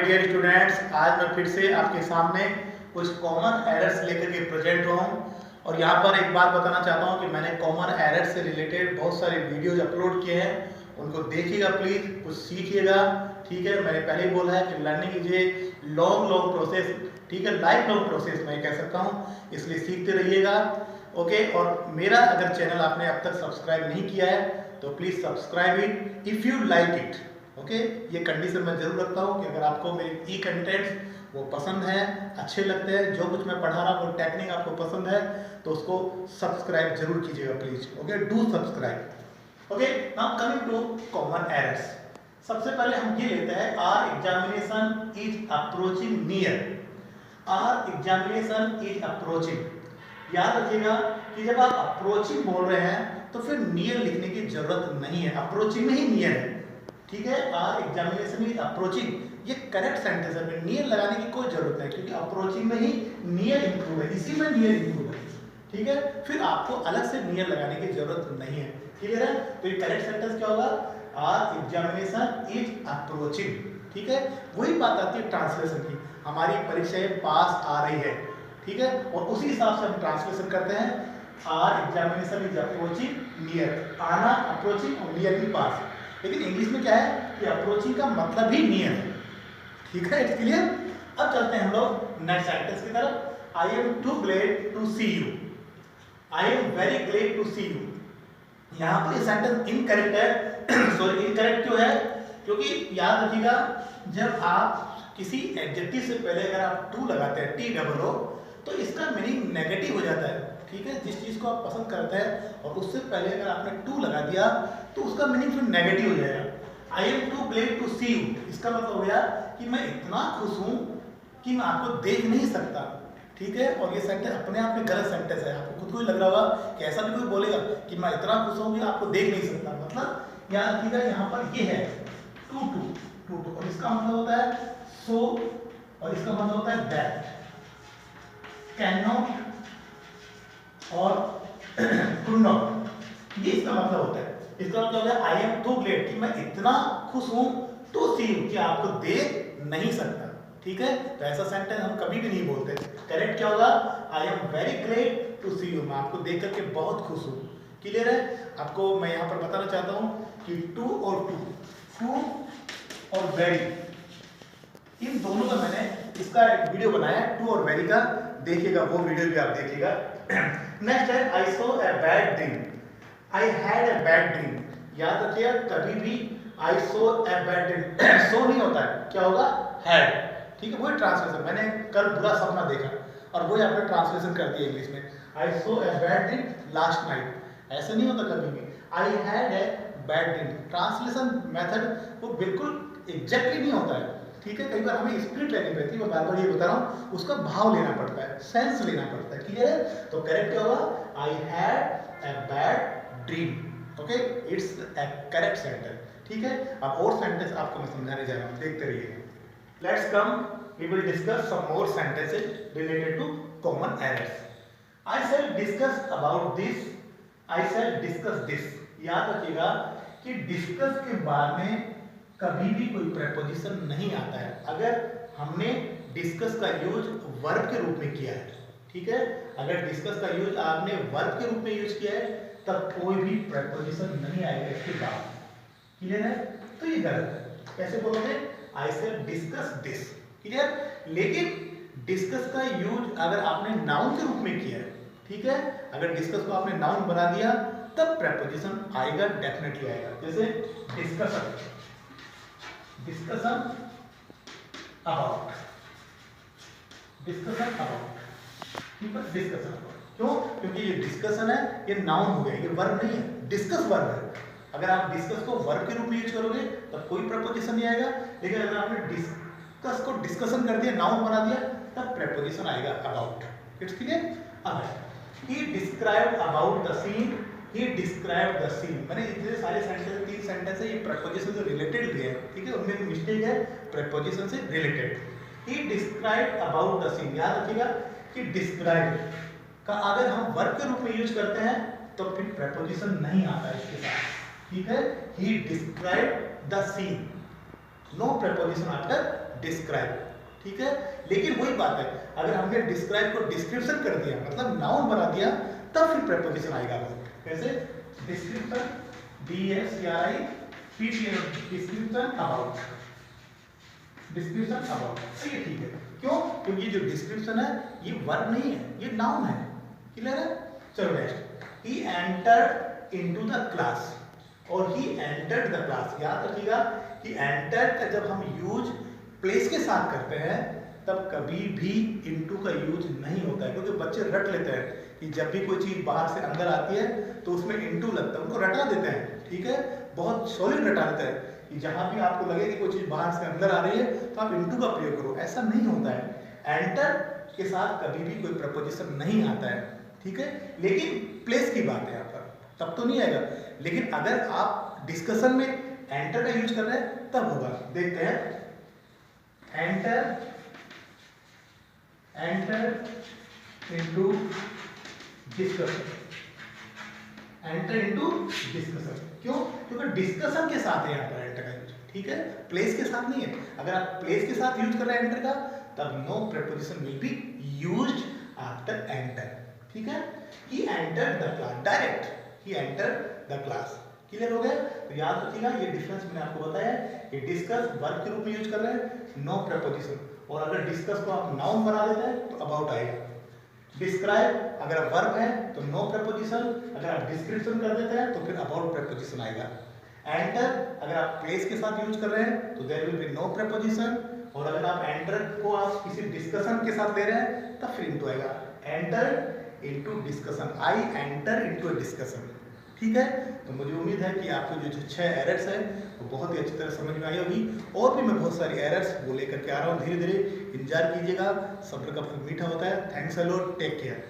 Dear students, आज मैं फिर से आपके सामने कुछ कॉमन एरर्स लेकर के प्रेजेंट हुआ हूँ। और यहाँ पर एक बात बताना चाहता हूँ कि मैंने कॉमन एरर्स से रिलेटेड बहुत सारे वीडियोज अपलोड किए हैं, उनको देखिएगा प्लीज़, कुछ सीखिएगा। ठीक है, मैंने पहले ही बोला है कि learning is a long process, ठीक है, लाइफ लॉन्ग प्रोसेस मैं कह सकता हूँ, इसलिए सीखते रहिएगा। ओके, और मेरा अगर चैनल आपने अब तक सब्सक्राइब नहीं किया है तो please subscribe it if you like it. Okay, ये कंडीशन मैं जरूर रखता हूँ कि अगर आपको मेरे ई कंटेंट्स वो पसंद है, अच्छे लगते हैं, जो कुछ मैं पढ़ा रहा हूँ वो टेक्निक आपको पसंद है तो उसको सब्सक्राइब जरूर कीजिएगा please. Okay, do subscribe. Okay, now coming to common errors. सबसे पहले हम ये लेते हैं our examination is approaching near. Our examination is approaching. याद रखिएगा कि जब आप अप्रोचिंग बोल रहे हैं तो फिर नियर लिखने की जरूरत नहीं है, अप्रोचिंग में ही नियर है। ठीक है, आर एग्जामिनेशन इज अप्रोचिंग, ये करेक्ट सेंटेंस है, नियर लगाने की कोई जरूरत नहीं क्योंकि अप्रोचिंग में ही नियर इंक्लूड है, इसी में नियर इंक्लूड है। ठीक है, फिर आपको अलग से नियर लगाने की जरूरत नहीं है। क्लियर है? तो ये करेक्ट सेंटेंस क्या होगा? Are examination is approaching. ठीक है, वही बात आती है ट्रांसलेशन की, हमारी परीक्षाएं पास आ रही है, ठीक है, और उसी हिसाब से हम ट्रांसलेशन करते हैं। Our examination is approaching near, आना अप्रोचिंग और नियर भी पास। लेकिन इंग्लिश में क्या है कि अप्रोचिंग का मतलब ही नियर है। ठीक है, इट्स क्लियर। अब चलते हैं हम लोग नेक्स्ट सेंटेंस की तरफ। I am too glad to see you, I am very glad to see you. यहाँ पर ये सेंटेंस इनकरेक्ट है। सॉरी, इनकरेक्ट क्यों है? क्योंकि याद रखिएगा जब आप किसी एडजेक्टिव से पहले अगर आप टू लगाते हैं, टी डबल ओ, तो इसका मीनिंग नेगेटिव हो जाता है। ठीक है, जिस चीज को आप पसंद करते हैं और उससे पहले अगर आपने टू लगा दिया तो उसका मीनिंग फिर नेगेटिव हो जाएगा। I am too glad to see you, इसका मतलब हो गया कि मैं इतना खुश हूं कि मैं आपको देख नहीं सकता। ठीक है, और ये सेंटेंस अपने आप में गलत सेंटेंस है, आपको खुद को ही लग रहा होगा कि ऐसा भी कोई बोलेगा कि मैं इतना खुश हूं कि आपको देख नहीं सकता। मतलब याद रखिएगा यहाँ पर ये है टू टू टू टू, और इसका मतलब होता है सो, और इसका मतलब होता है दैट, कैन नॉट और कुड नॉट, ये इसका मतलब होता है। इसका मतलब है आई एम टू ग्लेड, कि मैं इतना खुश हूं टू सी यू, कि आपको देख नहीं सकता। ठीक है, तो ऐसा सेंटेंस हम कभी भी नहीं बोलते। करेक्ट क्या होगा? I am very glad to see you, मैं आपको देख करके बहुत खुश हूं। क्लियर है? आपको मैं यहाँ पर बताना चाहता हूँ कि टू और टू और वेरी, इन दोनों का मैंने इसका एक वीडियो बनाया है, टू और वेरी का, देखिएगा वो वीडियो भी आप देखिएगा। नेक्स्ट है I saw a bad dream, I had a bad dream. याद रखिएगा कभी भी आई saw a bad dream so नहीं होता है, क्या होगा? हैड। ठीक है, वही ट्रांसलेशन, मैंने कल बुरा सपना देखा और वही आपने ट्रांसलेशन कर दिया इंग्लिश में, I saw a bad dream last night. ऐसे नहीं होता कभी भी, I had a bad dream. Translation method वो बिल्कुल एग्जैक्टली नहीं होता है। ठीक है, कई बार हमें स्पिरिट लेनी पड़ती है, मैं बार बार ये बता रहा हूँ, उसका भाव लेना पड़ता है, सेंस लेना पड़ता है। क्लियर है? तो करेक्ट क्या होगा? आई had a bad dream. Okay, it's A correct sentence. ठीक है, अब और सेंटेंस आपको मैं समझाने जा रहा हूँ, देखते रहिए। Let's come, we will discuss some more sentences related to common errors. I shall discuss about this, I shall discuss this. याद रखिएगा कि डिस्कस के बाद में कभी भी कोई प्रेपोजिशन नहीं आता है अगर हमने डिस्कस का यूज वर्ब के रूप में किया है। ठीक है, अगर डिस्कस का यूज आपने वर्ब के रूप में यूज किया है तब कोई भी प्रेपोजिशन नहीं आएगा इसके बाद। क्लियर है? तो ये गलत है। कैसे बोलोगे? आई शैल डिस्कस दिस। क्लियर? लेकिन डिस्कस का यूज अगर आपने नाउन के रूप में किया है, ठीक है, अगर डिस्कस को आपने नाउन बना दिया तब प्रेपोजिशन आएगा, डेफिनेटली आएगा। जैसे discussion, discussion about, discussion about, ठीक है, डिस्कशन अबाउट। क्यों? क्योंकि ये डिस्कशन है, ये नाउन हो गया, ये वर्ब नहीं है, डिस्कस वर्ब है। अगर आप डिस्कस को वर्ब के रूप में यूज करोगे तब कोई प्रपोजिशन नहीं आएगा, लेकिन अगर आपने डिस्कस को डिस्कशन कर दिया, नाउन बना दिया, तब प्रपोजिशन आएगा अबाउट। It's clear? अब he described about the scene, he described the scene. मैंने इतने सारे सेंटेंस, 3 सेंटेंस है, ये प्रपोजिशन से रिलेटेड दिए हैं। ठीक है, उनमें मिस्टेक है, प्रपोजिशन से related. He described about the scene. याद रखिएगा कि डिस्क्राइब का अगर हम वर्ब के रूप में यूज करते हैं तो फिर प्रपोजिशन नहीं आता इसके साथ। ठीक है, he described the scene, no preposition after describe, ठीक है। लेकिन वही बात है, अगर हमने डिस्क्राइब को डिस्क्रिप्शन कर दिया, मतलब नाउन बना दिया, तब फिर प्रेपोजिशन आएगा। कैसे? Description, DSCRIPTION, description about, description about, ये ठीक है। क्यों? क्योंकि ये जो डिस्क्रिप्शन है ये वर्ब नहीं है, ये नाउन है। क्लियर है? चलो next, he entered into the class और ही एंटर्ड द क्लास। याद रखिएगा कि एंटर्ड का जब हम यूज प्लेस के साथ करते हैं तब कभी भी इनटू का यूज नहीं होता है, क्योंकि बच्चे रट लेते हैं कि जब भी कोई चीज बाहर से अंदर आती है तो उसमें इनटू लगता है, उनको रटा देते हैं, ठीक है, बहुत सॉलिड रटा देते हैं कि जहां भी आपको लगे कि कोई चीज बाहर से अंदर आ रही है तो आप इनटू का प्रयोग करो। ऐसा नहीं होता है, एंटर के साथ कभी भी कोई प्रपोजिशन नहीं आता है, ठीक है। लेकिन प्लेस की बात है यहाँ पर, तब तो नहीं आएगा। लेकिन अगर आप डिस्कशन में एंटर का यूज कर रहे हैं तब होगा। देखते हैं, enter, enter into discussion, enter into discussion. क्यों? क्योंकि डिस्कशन के साथ है यहाँ पर एंटर का यूज, ठीक है, प्लेस के साथ नहीं है। अगर आप प्लेस के साथ यूज कर रहे हैं एंटर का, तब no preposition will be used after enter, ठीक है। He entered the class, direct he entered the class. Clear हो गया? तो याद रखिएगा ये डिफरेंस मैंने आपको बताया है कि डिस्कस वर्ब के रूप में यूज कर रहे हैं, नो प्रीपोजिशन, और अगर डिस्कस को आप नाउन बना देते हैं तो अबाउट आएगा। डिस्क्राइब अगर आप वर्ब है तो नो प्रीपोजिशन, अगर आप डिस्क्रिप्शन कर देते हैं तो फिर अबाउट प्रीपोजिशन आएगा। एंटर अगर आप प्लेस के साथ यूज कर रहे हैं तो there will be no preposition, और अगर आप एंटर को आप किसी डिस्कशन के साथ ले रहे हैं तब फिर इनटू आएगा। Enter into discussion, I enter into a discussion, ठीक है। तो मुझे उम्मीद है कि आपको जो 6 एरर्स हैं वो बहुत ही अच्छी तरह समझ में आई होगी, और भी मैं बहुत सारी एरर्स वो लेकर के आ रहा हूँ। धीरे धीरे इंतजार कीजिएगा, सब्र का फल मीठा होता है। Thanks a lot, take care.